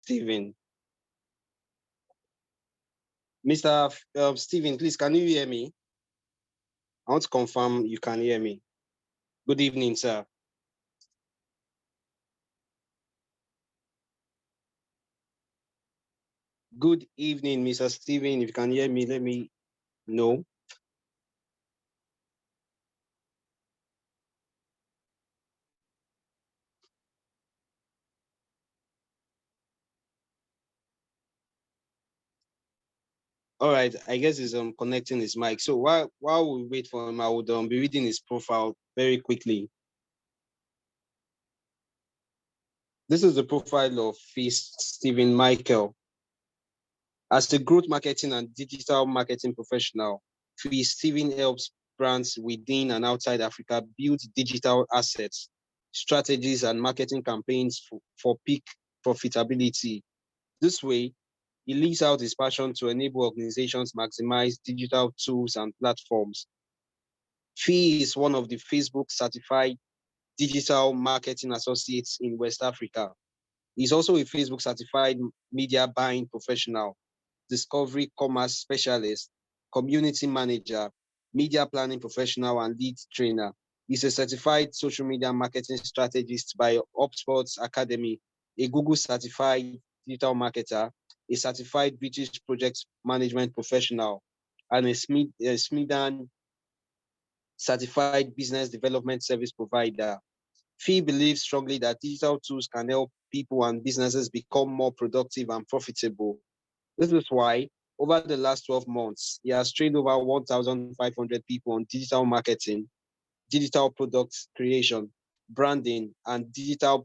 Steven. Mr. Steven, please, can you hear me? I want to confirm you can hear me. Good evening, sir. Good evening, Mr. Steven. If you can hear me, let me know. All right, I guess he's connecting his mic. So while we wait for him, I would be reading his profile very quickly. This is the profile of Stephen Michael. As a growth marketing and digital marketing professional, Stephen helps brands within and outside Africa build digital assets, strategies, and marketing campaigns for peak profitability. This way, he leaves out his passion to enable organizations maximize digital tools and platforms. Fee is one of the Facebook certified digital marketing associates in West Africa. He's also a Facebook certified media buying professional, discovery commerce specialist, community manager, media planning professional, and lead trainer. He's a certified social media marketing strategist by HubSpot Academy, a Google certified digital marketer, a certified British project management professional, and a Smidan certified business development service provider. Fee believes strongly that digital tools can help people and businesses become more productive and profitable. This is why, over the last 12 months, he has trained over 1,500 people on digital marketing, digital product creation, branding, and digital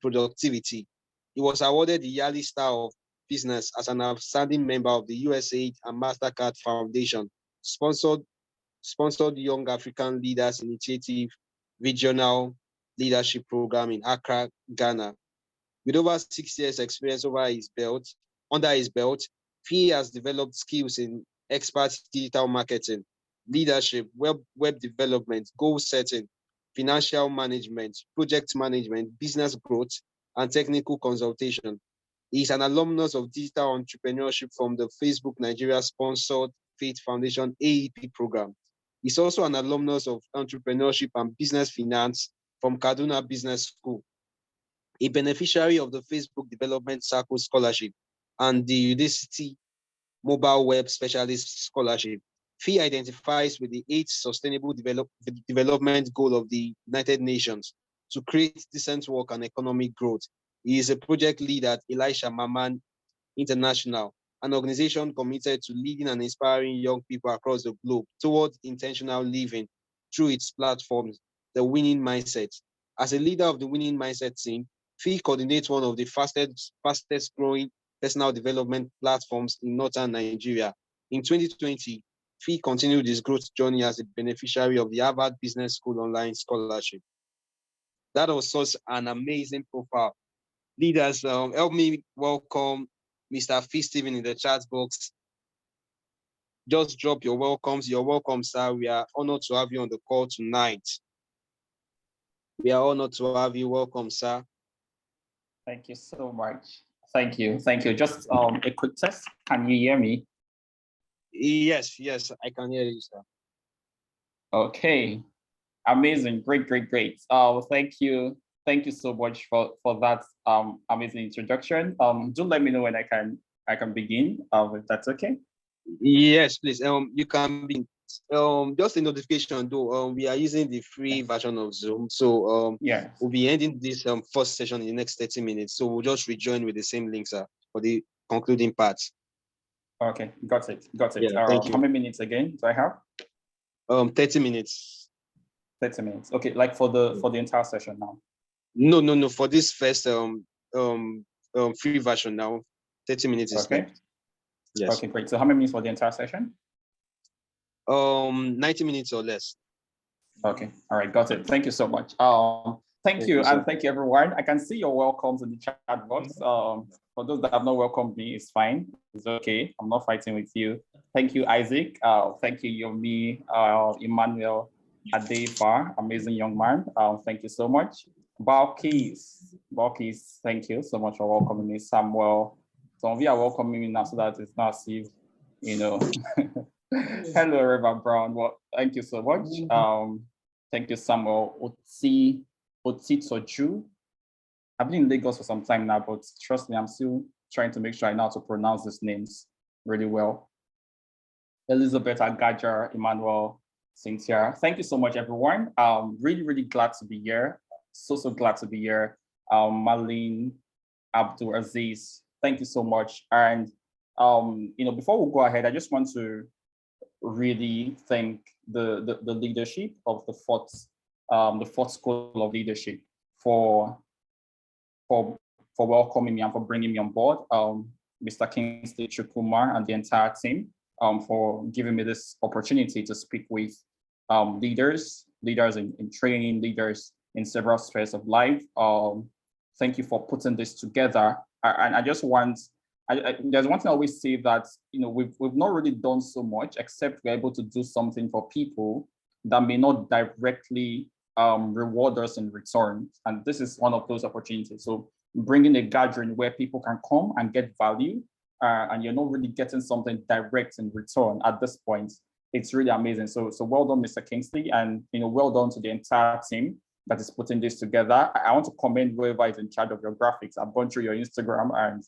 productivity. He was awarded the Yearly Star of Business as an outstanding member of the USAID and MasterCard Foundation, sponsored Young African Leaders Initiative Regional Leadership Program in Accra, Ghana. With over 6 years experience under his belt, Fee has developed skills in expert digital marketing, leadership, web development, goal setting, financial management, project management, business growth, and technical consultation. He is an alumnus of digital entrepreneurship from the Facebook Nigeria sponsored Faith Foundation AEP program. He's also an alumnus of entrepreneurship and business finance from Kaduna Business School, a beneficiary of the Facebook Development Circle Scholarship and the Udacity Mobile Web Specialist Scholarship. Fee identifies with the 8th Sustainable Development Goal of the United Nations to create decent work and economic growth. He is a project lead at Elisha Maman International, an organization committed to leading and inspiring young people across the globe towards intentional living through its platforms, the Winning Mindset. As a leader of the Winning Mindset team, Fee coordinates one of the fastest growing personal development platforms in northern Nigeria. In 2020, Fee continued his growth journey as a beneficiary of the Harvard Business School Online Scholarship. That was such an amazing profile. Leaders, help me welcome Mr. Fee Stephen in the chat box. Just drop your welcomes. You're welcome, sir. We are honored to have you on the call tonight. We are honored to have you. Welcome, sir. Thank you so much. Thank you. Thank you. Just a quick test. Can you hear me? Yes, I can hear you, sir. Okay. Amazing. Great. Thank you. Thank you so much for that amazing introduction. Do let me know when I can begin, if that's okay. Yes, please. You can be just a notification though. We are using the free version of Zoom. So we'll be ending this first session in the next 30 minutes. So we'll just rejoin with the same link, sir, for the concluding parts. Okay, got it. Yeah, thank you. How many minutes again do I have? 30 minutes. 30 minutes. Okay, like for the entire session now. No. For this first free version now, 30 minutes is okay. Left. Yes. Okay, great. So how many minutes for the entire session? 90 minutes or less. Okay, all right, got it. Thank you so much. Thank you, and thank you everyone. I can see your welcomes in the chat box. For those that have not welcomed me, it's fine. It's okay. I'm not fighting with you. Thank you, Isaac. Thank you, Yomi, Emmanuel Adefa, amazing young man. Thank you so much. Balkis, thank you so much for welcoming me. Samuel, some of you are welcoming me now so that it's not as if, you know. Hello, Reverend Brown. Well, thank you so much. Thank you, Samuel. Oti Soju. I've been in Lagos for some time now, but trust me, I'm still trying to make sure I know how to pronounce these names really well. Elizabeth Agajar, Emmanuel, Cynthia. Thank you so much, everyone. Really, really glad to be here. So glad to be here. Marlene, Abdul Aziz, thank you so much. And before we go ahead, I just want to really thank the leadership of the fourth School of Leadership for welcoming me and for bringing me on board. Mr. Kingsley Chukwuma and the entire team for giving me this opportunity to speak with leaders in training, leaders in several spheres of life. Thank you for putting this together. And I just want, there's one thing I always say that, we've not really done so much except we're able to do something for people that may not directly reward us in return. And this is one of those opportunities. So bringing a gathering where people can come and get value, and you're not really getting something direct in return at this point. It's really amazing. So well done, Mr. Kingsley, and well done to the entire team that is putting this together. I want to commend whoever is in charge of your graphics. I've gone through your Instagram and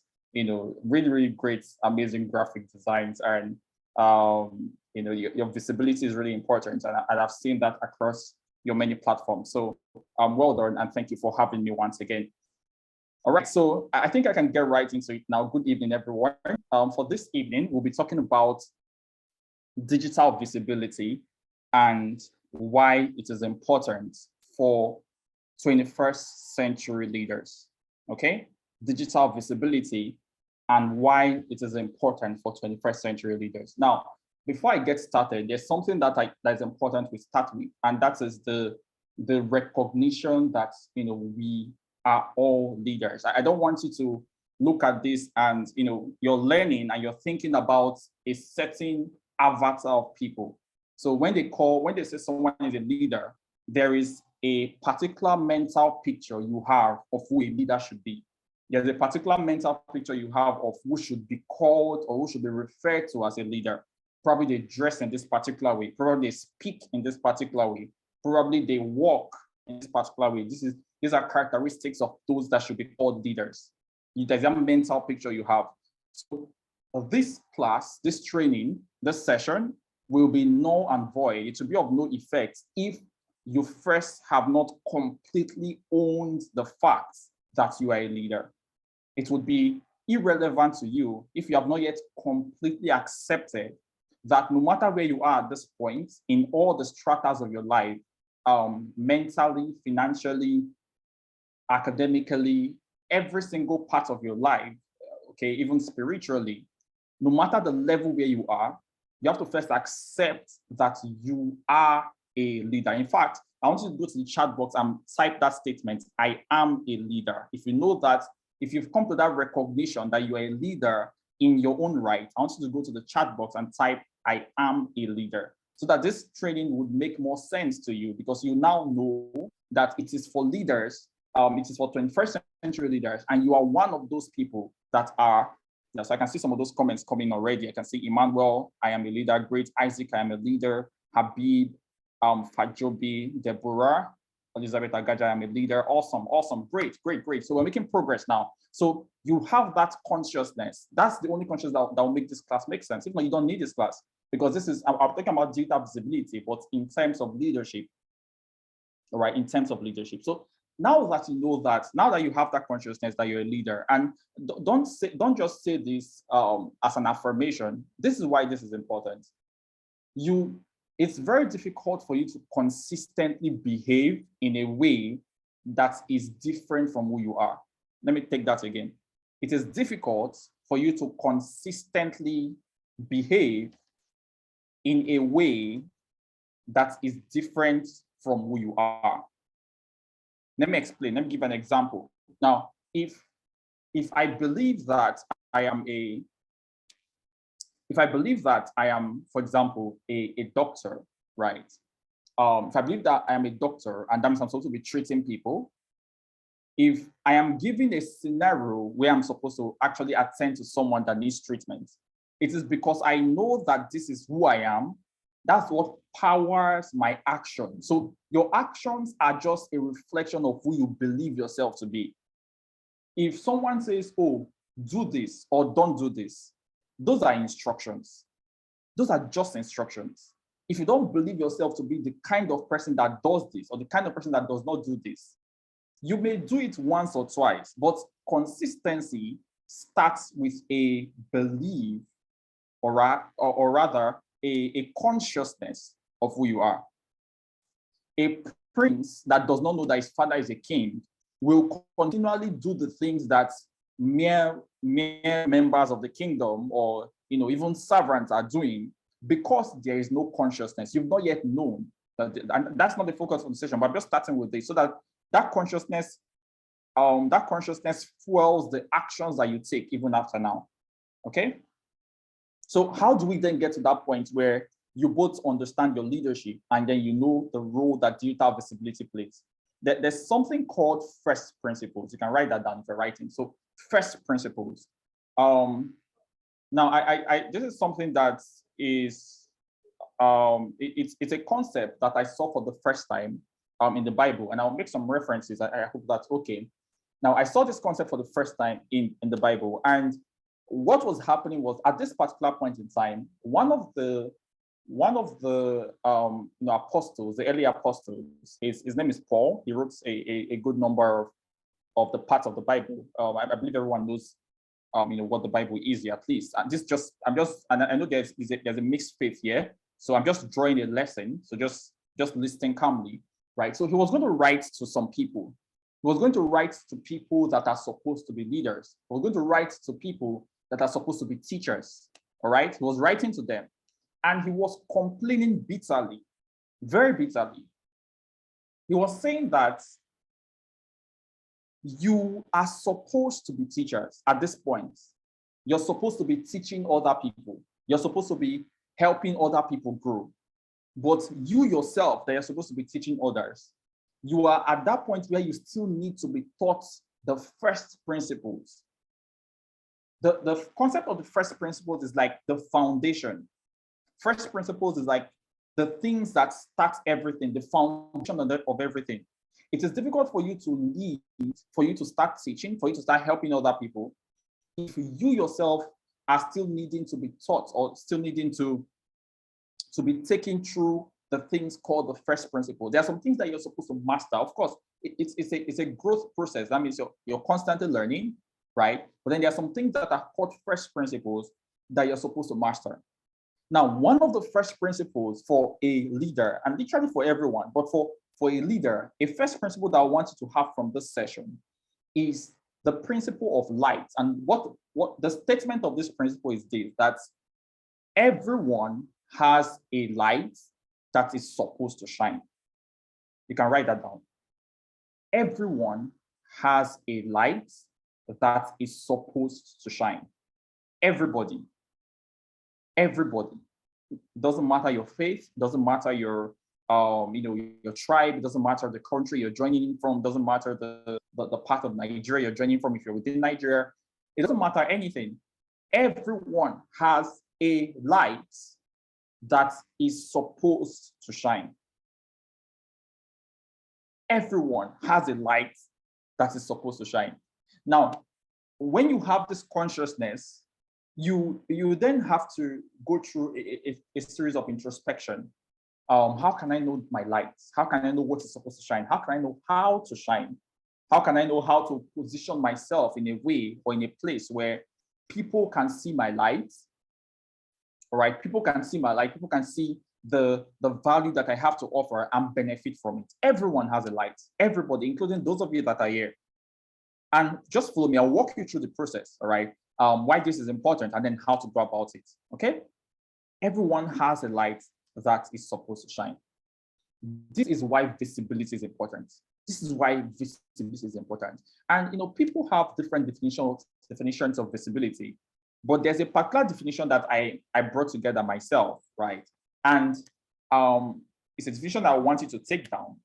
really, really great, amazing graphic designs, and your visibility is really important, and I've seen that across your many platforms. So well done, and thank you for having me once again. All right, so I think I can get right into it now. Good evening, everyone. For this evening, we'll be talking about digital visibility and why it is important for 21st century leaders, okay? Digital visibility and why it is important for 21st century leaders. Now, before I get started, there's something that is important we start with, and that is the recognition that we are all leaders. I don't want you to look at this and you're learning and you're thinking about a certain avatar of people. So when they say someone is a leader, there is a particular mental picture you have of who a leader should be. There's a particular mental picture you have of who should be called or who should be referred to as a leader. Probably they dress in this particular way, probably they speak in this particular way, probably they walk in this particular way. These are characteristics of those that should be called leaders. There's a mental picture you have. So this class, this training, this session will be null and void. It will be of no effect if you first have not completely owned the fact that you are a leader. It would be irrelevant to you if you have not yet completely accepted that no matter where you are at this point in all the stratas of your life, mentally, financially, academically, every single part of your life, okay, even spiritually, no matter the level where you are, you have to first accept that you are a leader. In fact, I want you to go to the chat box and type that statement, I am a leader. If you know that, if you've come to that recognition that you are a leader in your own right, I want you to go to the chat box and type, I am a leader, so that this training would make more sense to you, because you now know that it is for leaders, it is for 21st century leaders, and you are one of those people that are. So I can see some of those comments coming already. I can see Emmanuel, I am a leader. Great. Isaac, I am a leader. Habib, Fajobi, Deborah, Elizabeth Agaja, I am a leader. Awesome. Great. So we're making progress now. So you have that consciousness. That's the only consciousness that will make this class make sense. If not, you don't need this class, because this is, I'm talking about digital visibility, but in terms of leadership, all right, in terms of leadership. So now that you know that, now that you have that consciousness that you're a leader, and don't just say this as an affirmation. This is why this is important. It's very difficult for you to consistently behave in a way that is different from who you are. Let me take that again. It is difficult for you to consistently behave in a way that is different from who you are. Let me explain. Let me give an example. Now, if I believe that I am, for example, a doctor, right? If I believe that I am a doctor and that means I'm supposed to be treating people, If I am given a scenario where I'm supposed to actually attend to someone that needs treatment, it is because I know that this is who I am. That's what powers my action. So your actions are just a reflection of who you believe yourself to be. If someone says, oh, do this or don't do this, those are instructions. Those are just instructions. If you don't believe yourself to be the kind of person that does this or the kind of person that does not do this, you may do it once or twice, but consistency starts with a belief or rather a consciousness of who you are. A prince that does not know that his father is a king will continually do the things that mere members of the kingdom or even servants are doing because there is no consciousness. You've not yet known that, and that's not the focus of the session, but I'm just starting with this so that consciousness fuels the actions that you take even after now. Okay. So how do we then get to that point where you both understand your leadership and then you know the role that digital visibility plays? There's something called first principles. You can write that down if you're writing. So first principles. Now I this is something that is it's a concept that I saw for the first time in the Bible, and I'll make some references. I hope that's okay. Now I saw this concept for the first time in the Bible, and what was happening was at this particular point in time, one of the apostles, the early apostles, his name is Paul. He wrote a good number of the parts of the Bible. I believe everyone knows what the Bible is here, at least. And and I know there's a mixed faith here, so I'm just drawing a lesson. So just listening calmly, right? So he was going to write to some people. He was going to write to people that are supposed to be leaders. He was going to write to people that are supposed to be teachers. All right. He was writing to them. And he was complaining bitterly, very bitterly. He was saying that you are supposed to be teachers at this point. You're supposed to be teaching other people. You're supposed to be helping other people grow. But you yourself, that you're supposed to be teaching others, you are at that point where you still need to be taught the first principles. The concept of the first principles is like the foundation. First principles is like the things that start everything, the foundation of everything. It is difficult for you to lead, for you to start teaching, for you to start helping other people, if you yourself are still needing to be taught or still needing to be taken through the things called the first principle. There are some things that you're supposed to master. Of course, it's a growth process. That means you're constantly learning, right? But then there are some things that are called first principles that you're supposed to master. Now, one of the first principles for a leader, and literally for everyone, but for a leader, a first principle that I want you to have from this session is the principle of light. And what the statement of this principle is this, that everyone has a light that is supposed to shine. You can write that down. Everyone has a light that is supposed to shine. Everybody. Everybody. It doesn't matter your faith, doesn't matter your your tribe, it doesn't matter the country you're joining in from, doesn't matter the part of Nigeria you're joining from if you're within Nigeria, it doesn't matter anything. Everyone has a light that is supposed to shine. Everyone has a light that is supposed to shine. Now, when you have this consciousness, you then have to go through a series of introspection. How can I know my lights? How can I know what is supposed to shine? How can I know how to shine? How can I know how to position myself in a way or in a place where people can see my light? All right, people can see my light. People can see the value that I have to offer and benefit from it. Everyone has a light. Everybody, including those of you that are here. And just follow me. I'll walk you through the process. All right. Why this is important and then how to go about it. Okay. Everyone has a light that is supposed to shine. This is why visibility is important. This is why visibility is important. And people have different definitions of visibility, but there's a particular definition that I brought together myself, right? And it's a definition that I want you to take down.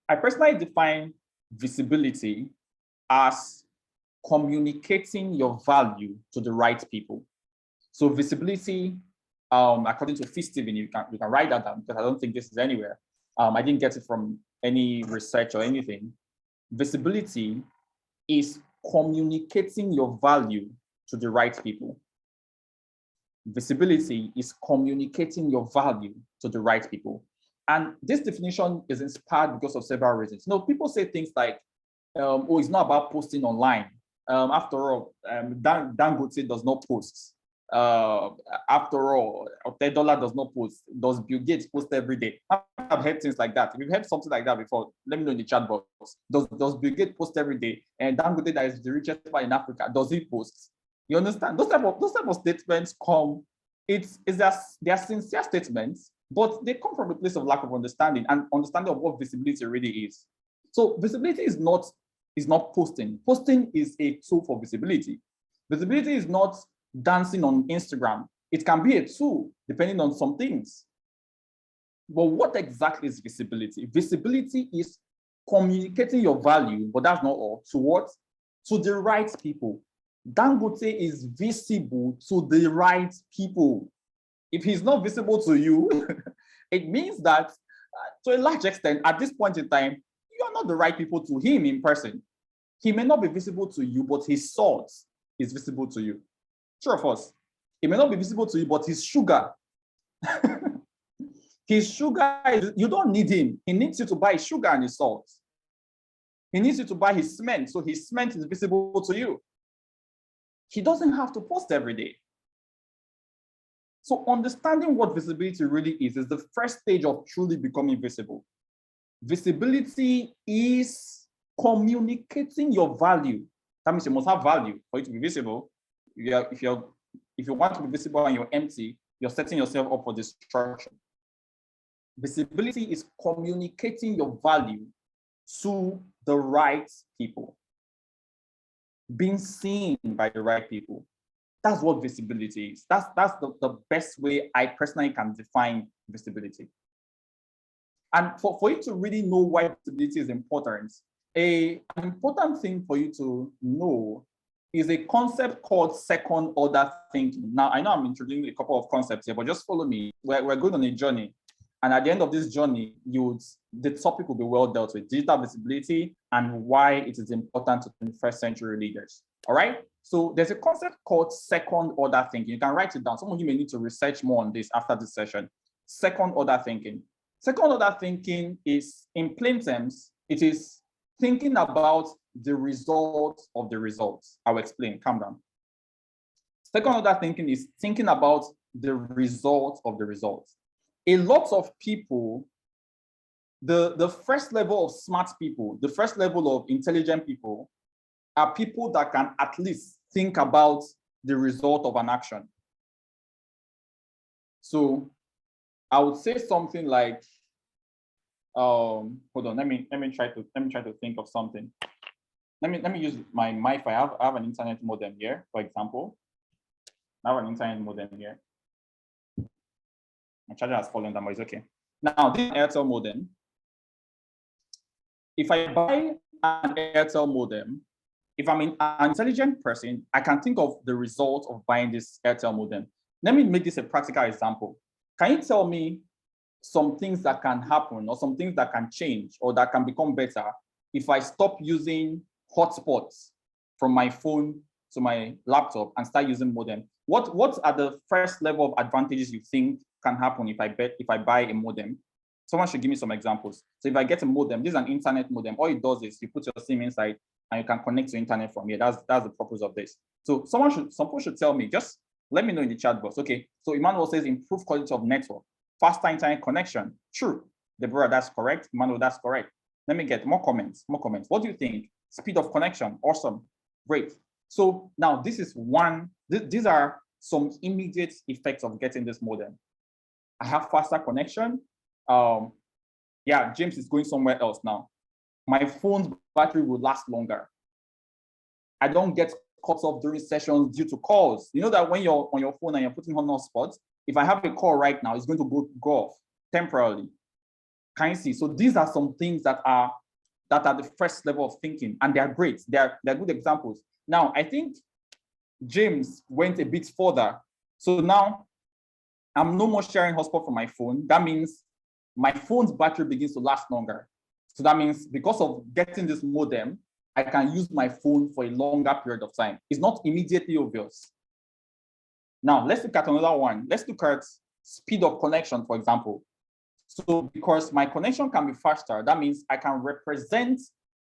I personally define visibility as communicating your value to the right people. So visibility, according to Fitz-Stevens, you can write that down because I don't think this is anywhere. I didn't get it from any research or anything. Visibility is communicating your value to the right people. Visibility is communicating your value to the right people. And this definition is inspired because of several reasons. People say things like, oh, it's not about posting online. After all, Dangote does not post. After all, $10 does not post. Does Bill Gates post every day? I've heard things like that. If you've heard something like that before, let me know in the chat box. Does Bill Gates post every day? And Dangote, that is the richest man in Africa, does he post? You understand? Those type of statements come. They are sincere statements, but they come from a place of lack of understanding and understanding of what visibility really is. So visibility is not posting. Posting is a tool for visibility. Visibility is not dancing on Instagram. It can be a tool depending on some things. But what exactly is visibility? Visibility is communicating your value, but that's not all. To what? To the right people. Dangote is visible to the right people. If he's not visible to you, it means that to a large extent, at this point in time, you are not the right people to him in person. He may not be visible to you, but his salt is visible to you. True of us. He may not be visible to you, but his sugar, you don't need him. He needs you to buy his sugar and his salt. He needs you to buy his cement, so his cement is visible to you. He doesn't have to post every day. So understanding what visibility really is the first stage of truly becoming visible. Visibility is communicating your value. That means you must have value for you to be visible. If you want to be visible and you're empty, you're setting yourself up for destruction. Visibility is communicating your value to the right people. Being seen by the right people. That's what visibility is. That's the best way I personally can define visibility. And for you to really know why visibility is important, an important thing for you to know is a concept called second order thinking. Now, I know I'm introducing a couple of concepts here, but just follow me. We're going on a journey. And at the end of this journey, the topic will be well dealt with: digital visibility and why it is important to 21st century leaders. All right. So there's a concept called second order thinking. You can write it down. Some of you may need to research more on this after this session. Second order thinking. Second order thinking is, in plain terms, it is thinking about the result of the results. I'll explain. Calm down. Second order thinking is thinking about the result of the results. A lot of people, the first level of smart people, the first level of intelligent people are people that can at least think about the result of an action. So I would say something like, hold on, let me try to think of something. Let me use my MiFi. I have an internet modem here, for example. I have an internet modem here. My charger has fallen down, but it's okay. Now, this Airtel modem, if I buy an Airtel modem, if I'm an intelligent person, I can think of the result of buying this Airtel modem. Let me make this a practical example. Can you tell me some things that can happen or some things that can change or that can become better if I stop using hotspots from my phone to my laptop and start using modem? What are the first level of advantages you think can happen if I buy a modem? Someone should give me some examples. So if I get a modem, this is an internet modem. All it does is you put your SIM inside and you can connect to internet from here. That's the purpose of this. So someone should tell me, just let me know in the chat box. Okay, so Emmanuel says improve quality of network, faster internet connection. True. Deborah, that's correct. Emmanuel, that's correct. Let me get more comments. What do you think? Speed of connection. Awesome. Great. So now this is these are some immediate effects of getting this modem. I have faster connection. Yeah, James is going somewhere else now. My phone's battery will last longer. I don't get cut off during sessions due to calls. You know that when you're on your phone and you're putting on hotspots, if I have a call right now, it's going to go off temporarily. Can you see? So these are some things that that are the first level of thinking, and they are great. They're good examples. Now, I think James went a bit further. So now I'm no more sharing hotspot from my phone. That means my phone's battery begins to last longer. So that means because of getting this modem, I can use my phone for a longer period of time. It's not immediately obvious. Now, let's look at another one. Let's look at speed of connection, for example. So because my connection can be faster, that means I can represent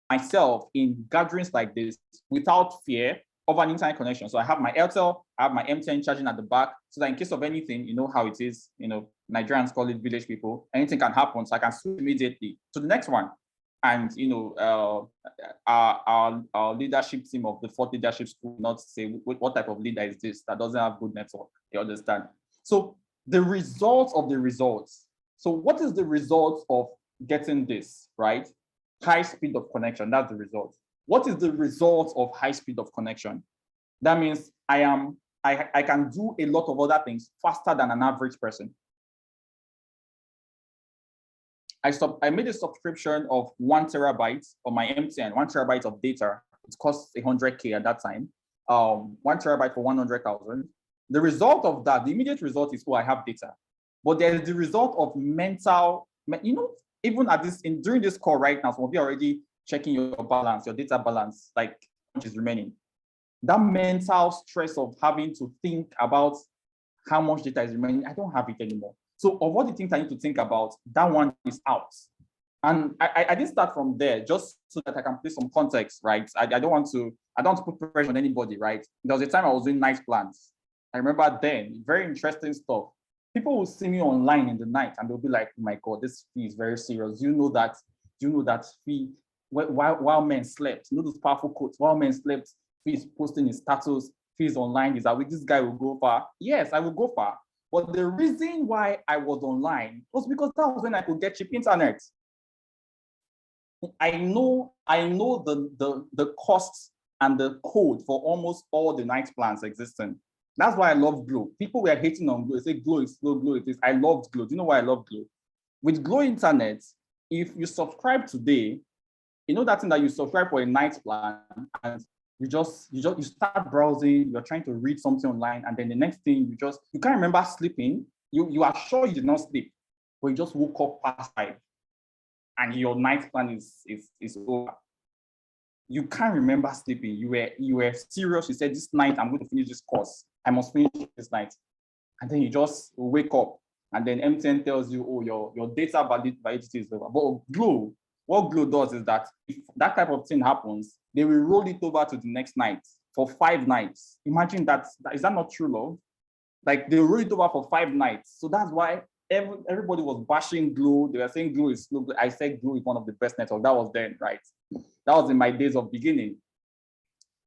myself in gatherings like this without fear of an internet connection. So I have my Airtel, I have my MTN charging at the back, so that in case of anything, you know how it is, you know, Nigerians call it village people, anything can happen, so I can switch immediately to the next one. And, you know, our leadership team of the fourth leadership school not say what type of leader is this that doesn't have good network, you understand? So the results of the results. So what is the result of getting this, right? High speed of connection, that's the result. What is the result of high speed of connection? That means I can do a lot of other things faster than an average person. I made a subscription of 1 terabyte on my MTN, 1 terabyte of data. It costs 100K at that time. 1 terabyte for 100,000. The result of that, the immediate result is, oh, I have data. But there's the result of mental, you know, even at this, during this call right now, some of you are already checking your balance, your data balance, like how much is remaining. That mental stress of having to think about how much data is remaining, I don't have it anymore. So of all the things I need to think about, that one is out. And I didn't start from there just so that I can play some context, right? I don't want to put pressure on anybody, right? There was a time I was doing night plans. I remember then, very interesting stuff. People will see me online in the night and they'll be like, oh my God, this fee is very serious. You know that fee, while men slept, you know those powerful quotes, while men slept, fee is posting his status, fee is online, is that this guy will go far? Yes, I will go far. But the reason why I was online was because that was when I could get cheap internet. I know the costs and the code for almost all the night plans existing. That's why I love Glo. People were hating on Glo. They say Glo is slow, Glo it is. I loved Glo. Do you know why I love Glo? With Glo Internet, if you subscribe today, you know that thing that you subscribe for a night plan and you start browsing, you're trying to read something online, and then the next thing you can't remember sleeping. You are sure you did not sleep, but you just woke up past 5 and your night plan is over. You can't remember sleeping. You were serious. You said, this night I'm going to finish this course. I must finish this night. And then you just wake up and then MTN tells you, oh, your data validity is over. But Glo, what Glo does is that if that type of thing happens, they will roll it over to the next night for 5 nights. Imagine that. Is that not true, love? Like they roll it over for 5 nights. So that's why everybody was bashing Glo. They were saying Glo is slow. I said Glo is one of the best networks. That was then, right? That was in my days of beginning.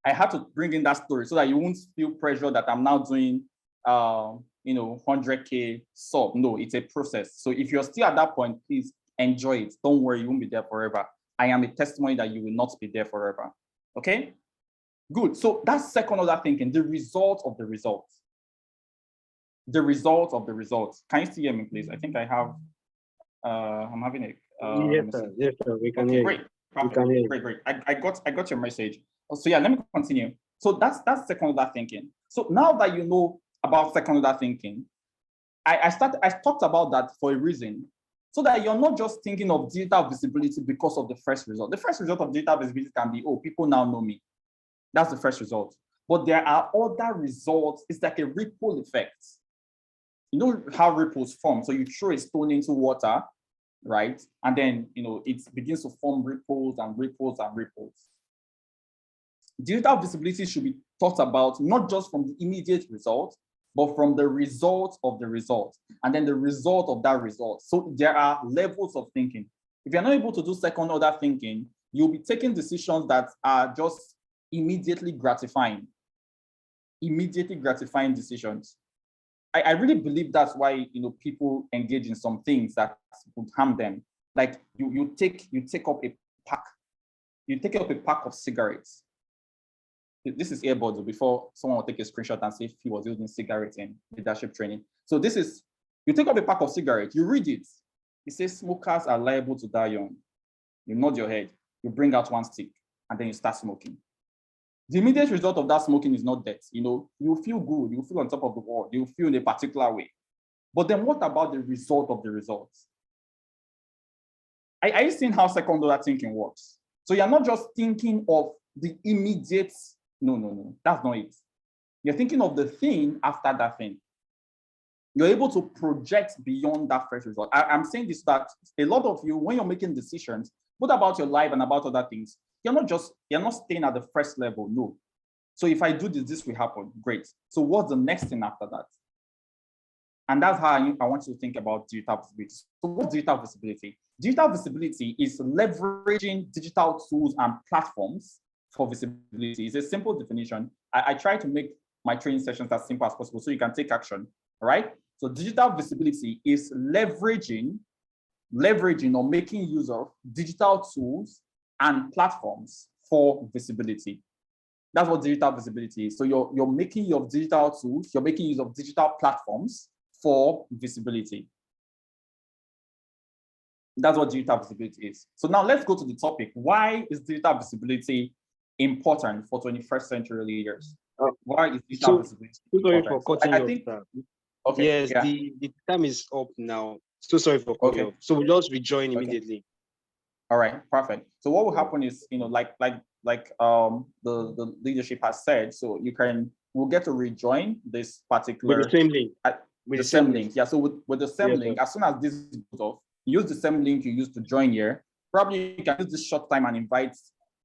I had to bring in that story so that you won't feel pressure that I'm now doing, 100K sub. No, it's a process. So if you're still at that point, please enjoy it. Don't worry, you won't be there forever. I am a testimony that you will not be there forever. Okay? Good. So that's second order thinking, the result of the result. The result of the results. Can you still hear me, please? I think I have, I'm having a, yes, sir, we can hear great. you. Great. I got your message. So yeah, let me continue. So that's second order thinking. So now that you know about second order thinking, I talked about that for a reason, so that you're not just thinking of digital visibility because of the first result. The first result of digital visibility can be, oh, people now know me. That's the first result. But there are other results. It's like a ripple effect. You know how ripples form. So you throw a stone into water, right? And then, it begins to form ripples and ripples and ripples. Digital visibility should be thought about not just from the immediate result, but from the result of the result, and then the result of that result. So there are levels of thinking. If you're not able to do second order thinking, you'll be taking decisions that are just immediately gratifying decisions. I really believe that's why people engage in some things that would harm them. Like you take up a pack of cigarettes. This is earbuds before someone will take a screenshot and say if he was using cigarettes in leadership training. So this is, you take up a pack of cigarettes, you read it. It says smokers are liable to die young. You nod your head. you bring out one stick, and then you start smoking. The immediate result of that smoking is not death. You feel good, you feel on top of the world, you feel in a particular way. But then what about the result of the results? Are you seeing how second order thinking works? So you're not just thinking of the immediate, no, that's not it. You're thinking of the thing after that thing. You're able to project beyond that first result. I'm saying this, that a lot of you, when you're making decisions, both about your life and about other things, you're not staying at the first level, no. So if I do this, this will happen, great. So what's the next thing after that? And that's how I want you to think about digital visibility. So what's digital visibility? Digital visibility is leveraging digital tools and platforms for visibility. It's a simple definition. I try to make my training sessions as simple as possible so you can take action, all right? So digital visibility is leveraging or making use of digital tools and platforms for visibility. That's what digital visibility is. So you're making use of digital tools, you're making use of digital platforms for visibility. That's what digital visibility is. So now let's go to the topic. Why is digital visibility important for 21st century leaders? Why is digital visibility sorry important? for cutting you off. Okay, yes, yeah. the time is up now. So sorry for cutting you off. So we'll just rejoin immediately. All right, perfect. So what will happen is, like the leadership has said, so we'll get to rejoin this particular with the same link. With the same link. Yeah, so with the same link, as soon as this goes off, use the same link you used to join here. Probably you can use this short time and invite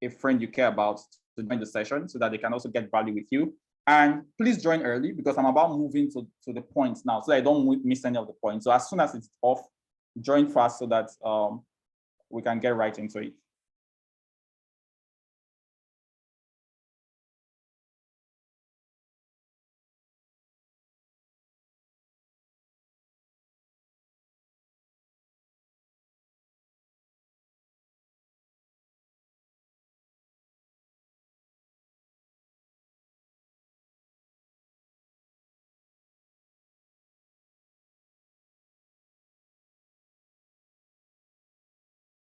a friend you care about to join the session so that they can also get value with you. And please join early because I'm about moving to the points now so that I don't miss any of the points. So as soon as it's off, join fast so that we can get right into it.